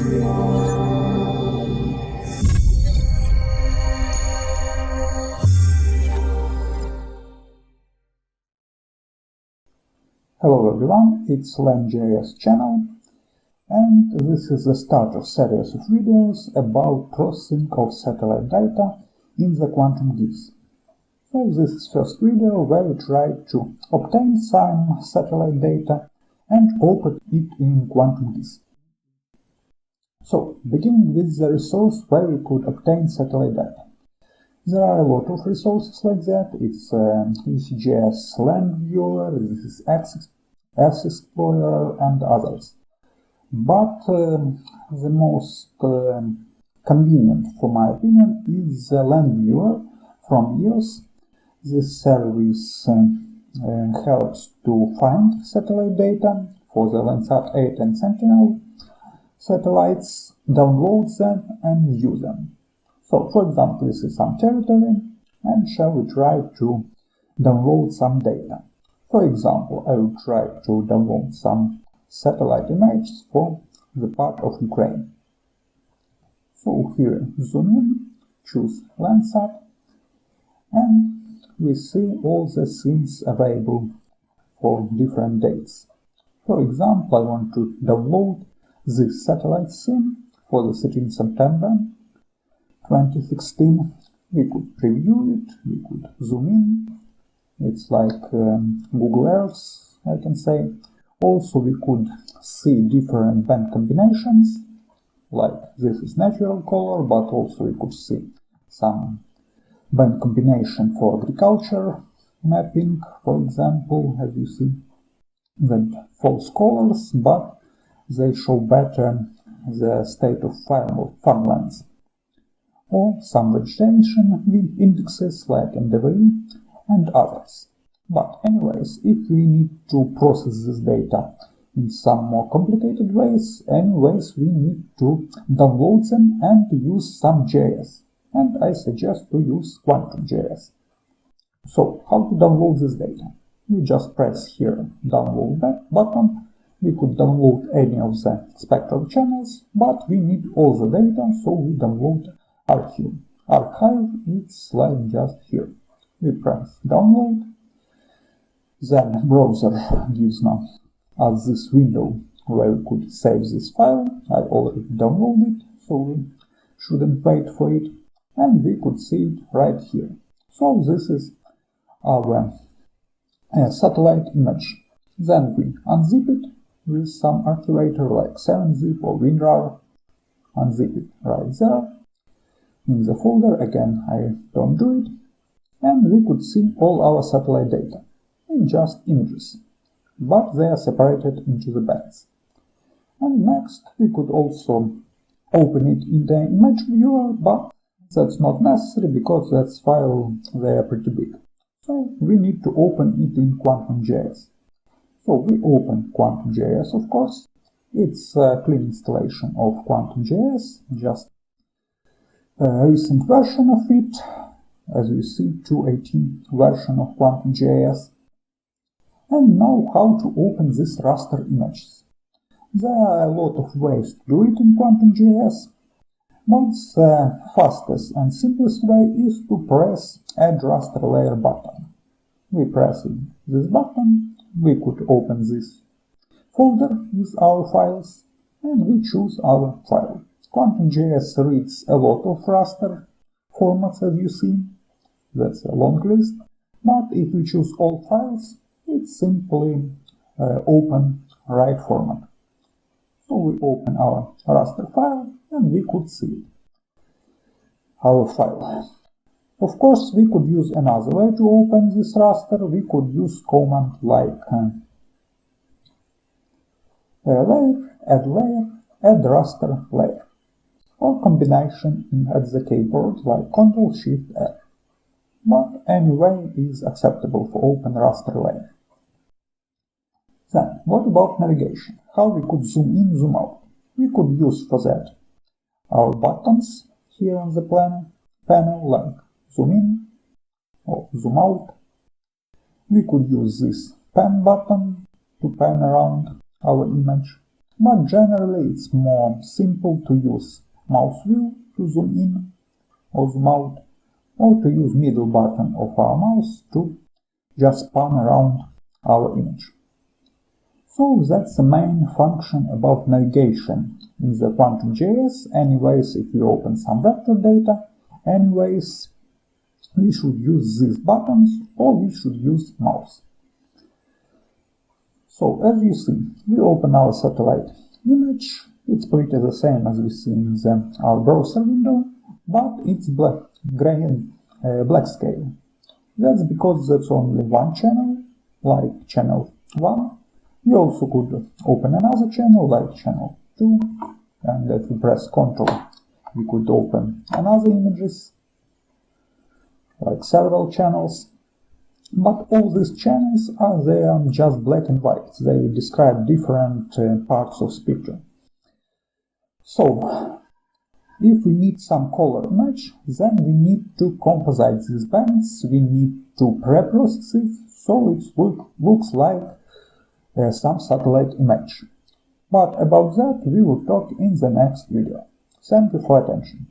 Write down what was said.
Hello everyone, it's Learn GIS channel, and this is the start of series of videos about processing of satellite data in the Quantum GIS. So this is first video where we try to obtain some satellite data and open it in Quantum GIS. So, beginning with the resource where we could obtain satellite data. There are a lot of resources like that. It's ECGS Land Viewer, this is S Explorer and others. But the most convenient, for my opinion, is the Land Viewer from EOS. This service helps to find satellite data for the Landsat 8 and Sentinel satellites, download them and view them. So, for example, this is some territory, and shall we try to download some data. For example, I will try to download some satellite images for the part of Ukraine. So here, zoom in, choose Landsat, and we see all the scenes available for different dates. For example, I want to download this satellite scene for the 13th September 2016. We could preview it, we could zoom in. It's like Google Earth, I can say. Also, we could see different band combinations, like this is natural color, but also we could see some band combination for agriculture mapping, for example, as you see, that false colors, but they show better the state of farmlands. Or some vegetation with indexes like NDVI and others. But anyways, if we need to process this data in some more complicated ways, we need to download them and use some GIS. And I suggest to use Quantum GIS. So, how to download this data? We just press here download button. We could download any of the spectral channels, but we need all the data, so we download Archive. Archive is like just here. We press download, then browser gives us this window where we could save this file. I already downloaded it, so we shouldn't wait for it, and we could see it right here. So this is our satellite image. Then we unzip it with some archivator like 7-zip or WinRAR. Unzip it right there. In the folder, again, I don't do it, and we could see all our satellite data in just images, but they are separated into the bands. And next, we could also open it in the image viewer, but that's not necessary because that file, they are pretty big. So we need to open it in Quantum GIS. So we open Quantum GIS, of course. It's a clean installation of Quantum GIS, just a recent version of it, as you see, 2.18 version of Quantum GIS. And now how to open these raster images. There are a lot of ways to do it in Quantum GIS, but the fastest and simplest way is to press Add Raster Layer button. We press this button, we could open this folder with our files, and we choose our file. Quantum GIS reads a lot of raster formats, as you see. That's a long list. But if we choose all files, it's simply open right format. So we open our raster file and we could see our file. Of course, we could use another way to open this raster. We could use command like layer, add raster layer, or combination at the keyboard like Ctrl-Shift-F. But any way is acceptable for open raster layer. Then, what about navigation? How we could zoom in, zoom out? We could use for that our buttons here on the panel like zoom in or zoom out. We could use this pan button to pan around our image. but generally it's more simple to use mouse wheel to zoom in or zoom out, or to use middle button of our mouse to just pan around our image. So that's the main function about navigation in the Quantum GIS. Anyways, if you open some vector data, anyways, we should use these buttons or we should use mouse. So as you see, we open our satellite image. It's pretty the same as we see in our browser window, but it's black scale. That's because that's only one channel, like channel 1. We also could open another channel, like channel 2, and if we press Ctrl, we could open another images, like several channels. But all these channels are there just black and white. They describe different parts of picture. So, if we need some color match, then we need to composite these bands, we need to pre-process it, so it looks like some satellite image. But about that we will talk in the next video. Thank you for attention.